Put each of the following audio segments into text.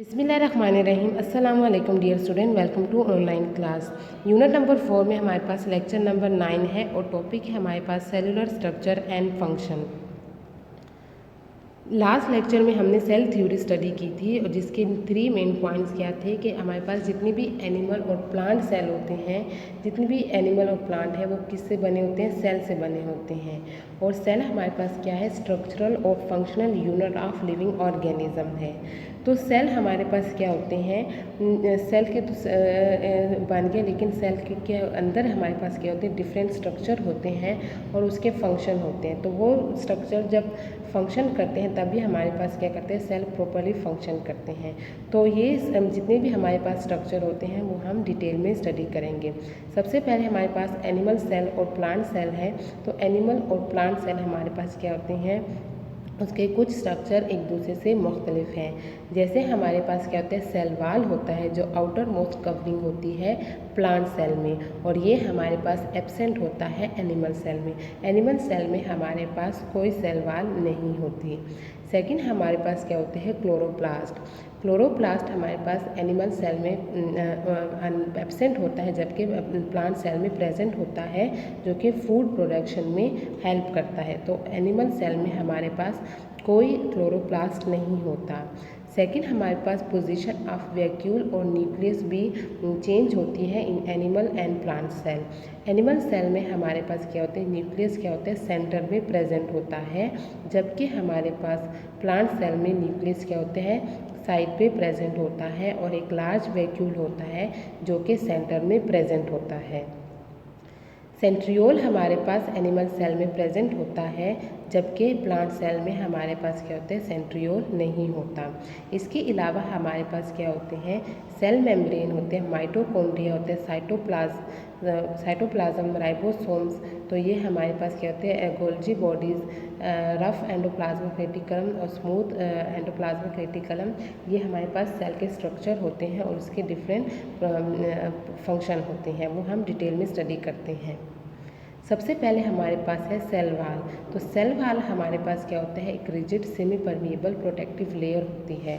बिस्मिल्लाहिर्रहमानिर्रहीम। अस्सलाम वालेकुम dear student, welcome to online class. Unit number 4 में हमारे पास लेक्चर नंबर 9 है और टॉपिक है हमारे पास cellular structure and function. Last lecture में हमने सेल थ्योरी स्टडी की थी और जिसके 3 मेन पॉइंट्स क्या थे कि हमारे पास जितनी भी एनिमल और प्लांट सेल होते हैं, जितनी भी एनिमल और प्लांट है वो किससे बने होते हैं? सेल से बने होते हैं। और सेल हमारे पास क्या है? स्ट्रक्चरल और functional unit of living organism है। तो सेल हमारे पास क्या होते हैं? सेल के तो बन गए, लेकिन सेल के अंदर हमारे पास क्या होते हैं? डिफरेंट स्ट्रक्चर होते हैं और उसके फंक्शन होते हैं। तो वो स्ट्रक्चर जब फंक्शन करते हैं तभी हमारे पास क्या करते हैं? सेल प्रॉपर्ली फंक्शन करते हैं। तो ये जितने भी हमारे पास स्ट्रक्चर होते हैं वो हम डिटेल में स्टडी करेंगे। सबसे पहले हमारे पास एनिमल सेल और प्लांट सेल है। तो एनिमल और प्लांट सेल हमारे पास क्या होते हैं? उसके कुछ स्ट्रक्चर एक दूसरे से मुख्तलिफ हैं। जैसे हमारे पास क्या होता है? सेल वाल होता है जो आउटर मोस्ट कवरिंग होती है प्लांट सेल में, और ये हमारे पास एब्सेंट होता है एनिमल सेल में। एनिमल सेल में हमारे पास कोई सेल वाल नहीं होती। सेकंड हमारे पास क्या होते हैं? क्लोरोप्लास्ट। क्लोरोप्लास्ट हमारे पास एनिमल सेल में एब्सेंट होता है, जबकि प्लांट सेल में प्रेजेंट होता है, जो कि फूड प्रोडक्शन में हेल्प करता है। तो एनिमल सेल में हमारे पास कोई क्लोरोप्लास्ट नहीं होता। सेकंड हमारे पास पोजीशन ऑफ वैक्यूल और न्यूक्लियस भी चेंज होती है in animal and plant cell. Animal cell में हमारे पास क्या होते हैं? न्यूक्लियस क्या होता है? सेंटर में प्रेजेंट होता है, जबकि हमारे पास प्लांट सेल में न्यूक्लियस क्या होते हैं? साइड पे प्रेजेंट होता है, और एक लार्ज वैक्यूल होता है जो कि सेंटर में प्रेजेंट होता है। सेंट्रियोल हमारे पास एनिमल सेल में प्रेजेंट होता है, जबकि प्लांट सेल में हमारे पास क्या होता है? सेंट्रियोल नहीं होता। इसके अलावा हमारे पास क्या होते हैं? सेल मेम्ब्रेन होते हैं, माइटोकॉन्ड्रिया होते हैं, साइटोप्लाज्म, राइबोसोम्स। तो ये हमारे पास क्या होते हैं? Golgi bodies, rough endoplasmic reticulum और स्मूथ एंडोप्लाज्मिक रेटिकुलम। ये हमारे पास सेल के स्ट्रक्चर होते हैं और उसके डिफरेंट फंक्शन होते हैं, वो हम डिटेल में स्टडी करते हैं। सबसे पहले हमारे पास है सेल वाल। तो सेल वाल हमारे पास क्या होता है? एक rigid semi permeable protective layer होती है।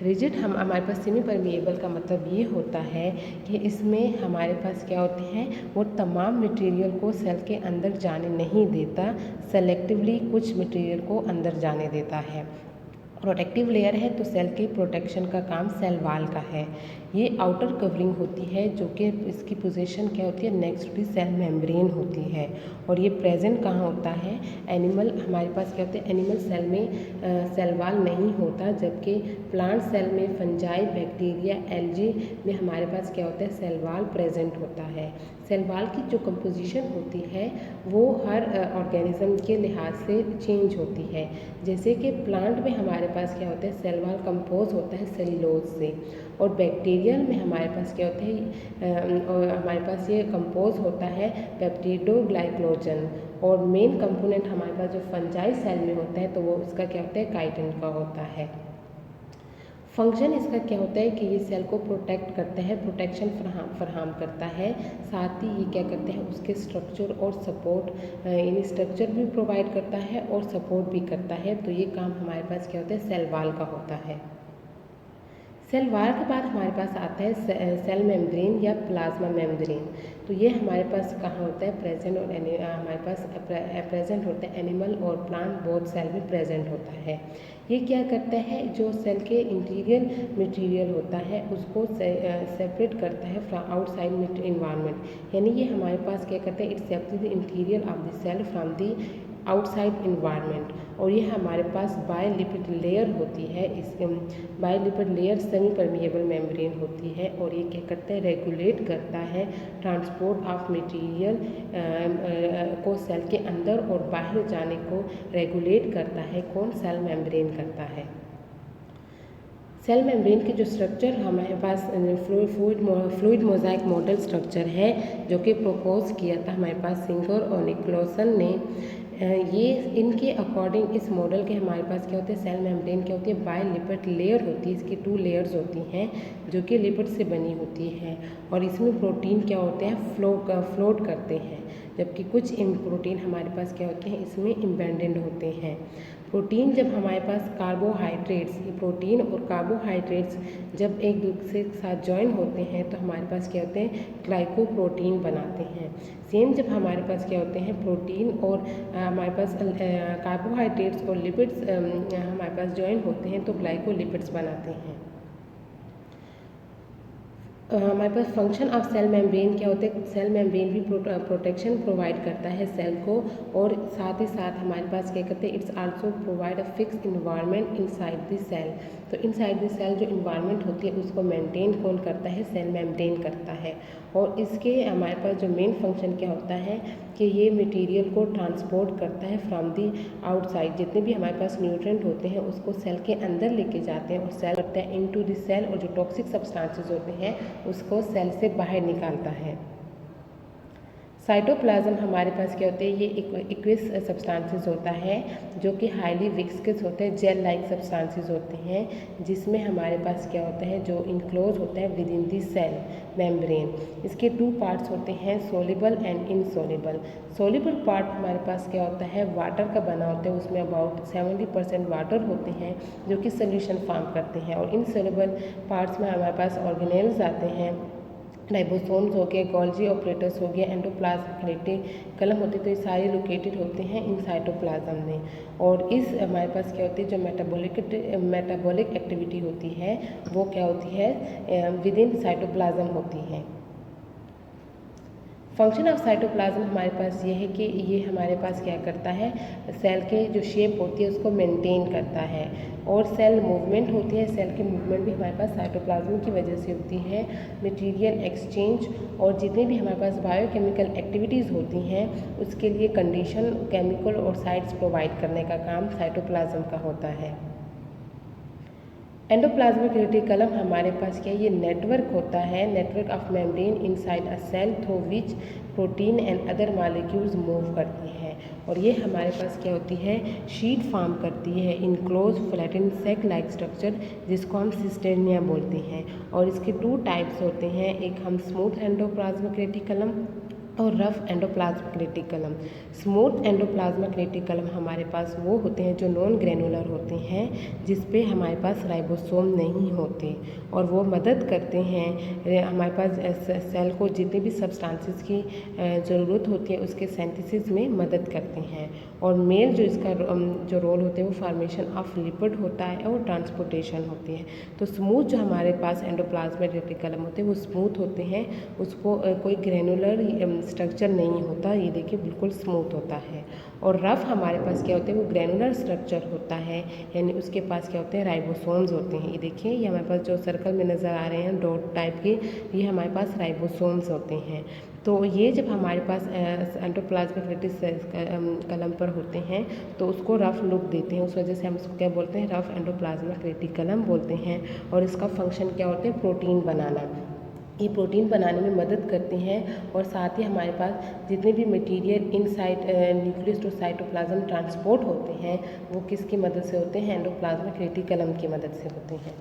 रिजिड हमारे पास सेमी परमिएबल का मतलब ये होता है कि इसमें हमारे पास क्या होते हैं? वो तमाम मटेरियल को सेल के अंदर जाने नहीं देता, सेलेक्टिवली कुछ मटेरियल को अंदर जाने देता है। प्रोटेक्टिव लेयर है तो सेल के प्रोटेक्शन का काम सेल वाल का है। ये आउटर कवरिंग होती है, जो कि इसकी पोजीशन क्या होती है? नेक्स्ट टू सेल मेम्ब्रेन होती है। और ये प्रेजेंट कहाँ होता है? एनिमल हमारे पास क्या होते हैं? एनिमल सेल में सेल वाल नहीं होता, जबकि प्लांट सेल में फंजाई, बैक्टीरिया, एल्गी में हमारे पास क्या होता है? सेल वाल प्रेजेंट होता है। सेल वाल की जो कंपोजिशन होती है वो हर ऑर्गेनिज्म के लिहाज से चेंज होती है। जैसे कि प्लांट में हमारे पास क्या होता है? सेल वाल कंपोज होता है सेल्यूलोज से, और बैक्टीरियल में हमारे पास क्या होता है? और हमारे पास ये कंपोज होता है पेप्टिडोग्लाइकोजन। और मेन कंपोनेंट हमारे पास जो फंजाई सेल में होता है तो वो उसका क्या होता है? काइटिन का होता है। फंक्शन इसका क्या होता है कि ये सेल को प्रोटेक्ट करता है, प्रोटेक्शन फराहम करता है। साथ ही ये क्या करते हैं? उसके स्ट्रक्चर और सपोर्ट, इन स्ट्रक्चर भी प्रोवाइड करता है और सपोर्ट भी करता है। तो ये काम हमारे पास क्या होता है? सेल वाल का होता है। सेल वाल के बाद हमारे पास आता है सेल मेम्ब्रेन या प्लाज्मा मेम्ब्रेन। तो ये हमारे पास कहाँ होता है? प्रेजेंट और हमारे पास प्रेजेंट होता है एनिमल और प्लांट बोथ सेल में प्रेजेंट होता है। ये क्या करता है? जो सेल के इंटीरियर मटेरियल होता है उसको सेपरेट करता है फ्रॉम आउटसाइड इन्वायरमेंट। यानी ये हमारे पास क्या करता है? It separate the interior of the cell from the outside environment. और ये हमारे पास बायोलिपिड लेयर होती है। इस biolipid layer semi permeable membrane होती है, और ये क्या करता है? रेगुलेट करता है ट्रांसपोर्ट ऑफ मटेरियल को सेल के अंदर और बाहर जाने को रेगुलेट करता है। कौन? सेल मेम्ब्रेन करता है। सेल मेम्ब्रेन के जो स्ट्रक्चर हमारे पास फ्लूइड मोज़ाइक मॉडल स्ट्रक्चर है, जो कि प्रपोज किया था हमारे पास सिंगर और निकोलसन ने। ये इनके अकॉर्डिंग इस मॉडल के हमारे पास क्या होते हैं? सेल मेम्ब्रेन क्या होती है? बायोलिपिड लेयर होती है। इसकी 2 लेयर्स होती हैं जो कि लिपिड से बनी होती हैं, और इसमें प्रोटीन क्या होते हैं? फ्लोट करते हैं, जबकि कुछ प्रोटीन हमारे पास क्या होते हैं? इसमें इम्बेडेड होते हैं। प्रोटीन जब हमारे पास कार्बोहाइड्रेट्स, ये प्रोटीन और कार्बोहाइड्रेट्स जब एक दूसरे के साथ ज्वाइन होते हैं तो हमारे पास क्या होते हैं, ग्लाइकोप्रोटीन बनाते हैं। सेम जब हमारे पास क्या होते हैं, प्रोटीन और हमारे पास कार्बोहाइड्रेट्स और लिपिड्स हमारे पास ज्वाइन होते हैं तो ग्लाइकोलिपिड्स बनाते हैं। हमारे पास फंक्शन ऑफ सेल मेम्ब्रेन क्या होते हैं, सेल मेम्ब्रेन भी प्रोटेक्शन प्रोवाइड करता है सेल को, और साथ ही साथ हमारे पास क्या करते हैं, it's also provide a fix environment inside the cell. तो इनसाइड द सेल जो इन्वायरमेंट होती है उसको मेंटेन कौन करता है, सेल मेम्ब्रेन करता है। और इसके हमारे पास जो मेन फंक्शन क्या होता है कि ये मटेरियल को ट्रांसपोर्ट करता है फ्रॉम दी आउटसाइड, जितने भी हमारे पास न्यूट्रिएंट होते हैं उसको सेल के अंदर लेके जाते हैं और सेल करता है इनटू द सेल, और जो टॉक्सिक सब्सटेंसेस होते हैं उसको सेल से बाहर निकालता है। साइटोप्लाज्म हमारे पास क्या होते हैं, ये एक्विस सब्सटेंसेस होता है जो कि हाईली विस्कस होते हैं, जेल लाइक सब्सटेंसेस होते हैं, जिसमें हमारे पास क्या होता है, जो इनक्लोज होता है within the cell membrane. इसके 2 पार्ट्स होते हैं, soluble and insoluble. Soluble part हमारे पास क्या होता है, वाटर का बना होता है, उसमें अबाउट 70% वाटर होते हैं जो कि सोल्यूशन फॉर्म करते हैं। और इनसोल्युबल पार्ट्स में हमारे पास ऑर्गेनेल्स आते हैं, राइबोसोम्स हो गए, गोल्जी ऑपरेटर्स हो गए, एंडोप्लाज्मिक रेटिकुलम होते, तो ये सारे लोकेटेड होते हैं इन साइटोप्लाज्म में। और इस हमारे पास क्या होती है, जो मेटाबॉलिक एक्टिविटी होती है वो क्या होती है, विद इन साइटोप्लाज्म होती है। फंक्शन ऑफ साइटोप्लाज्म हमारे पास ये है कि ये हमारे पास क्या करता है, सेल के जो शेप होती है उसको मेंटेन करता है। और सेल मूवमेंट होती है, सेल की मूवमेंट भी हमारे पास साइटोप्लाज्म की वजह से होती है। मटेरियल एक्सचेंज और जितने भी हमारे पास बायोकेमिकल एक्टिविटीज़ होती हैं उसके लिए कंडीशन, केमिकल और साइट्स प्रोवाइड करने का काम साइटोप्लाज्म का होता है। एंडोप्लाज्मिक रेटिकुलम हमारे पास क्या, ये नेटवर्क होता है, network of membrane inside a cell through which protein and other molecules move करती है। और ये हमारे पास क्या होती है, शीट फॉर्म करती है, इनक्लोज फ्लैटेन सेक लाइक स्ट्रक्चर, जिसको हम सिस्टेनिया बोलते हैं। और इसके 2 टाइप्स होते हैं, एक हम स्मूथ एंडोप्लाज्मिक रेटिकुलम और rough endoplasmic reticulum. Smooth endoplasmic reticulum हमारे पास वो होते हैं जो नॉन ग्रेनुलर होते हैं, जिस पे हमारे पास राइबोसोम नहीं होते, और वो मदद करते हैं हमारे पास सेल को जितने भी सब्सटेंसेस की ज़रूरत होती है उसके सिंथेसिस में मदद करते हैं। और मेल जो इसका जो रोल होते हैं वो फॉर्मेशन ऑफ लिपिड होता है और ट्रांसपोर्टेशन होती है। तो स्मूथ जो हमारे पास एंडोप्लाज्मिक रेटिकुलम होते हैं वो स्मूथ होते हैं, उसको कोई ग्रेनुलर स्ट्रक्चर नहीं होता, ये देखिए बिल्कुल स्मूथ होता है। और रफ हमारे पास क्या होते हैं, वो ग्रेनुलर स्ट्रक्चर होता है, यानी उसके पास क्या होते हैं, राइबोसोम्स होते हैं। ये देखिए ये हमारे पास जो सर्कल में नज़र आ रहे हैं डॉट टाइप के, ये हमारे पास राइबोसोम्स होते हैं। तो ये जब हमारे पास एंडोप्लाज्मिक रेटिकुलम पर होते हैं तो उसको रफ लुक देते हैं, उस वजह से हम उसको क्या बोलते हैं, रफ एंडोप्लाज्मिक रेटिकुलम बोलते हैं। और इसका फंक्शन क्या होता है, प्रोटीन बनाना। ये प्रोटीन बनाने में मदद करते हैं, और साथ ही हमारे पास जितने भी material inside nucleus to cytoplasm transport होते हैं वो किसकी मदद से होते हैं, एंडोप्लाज्मिक रेटिकुलम की मदद से होते हैं।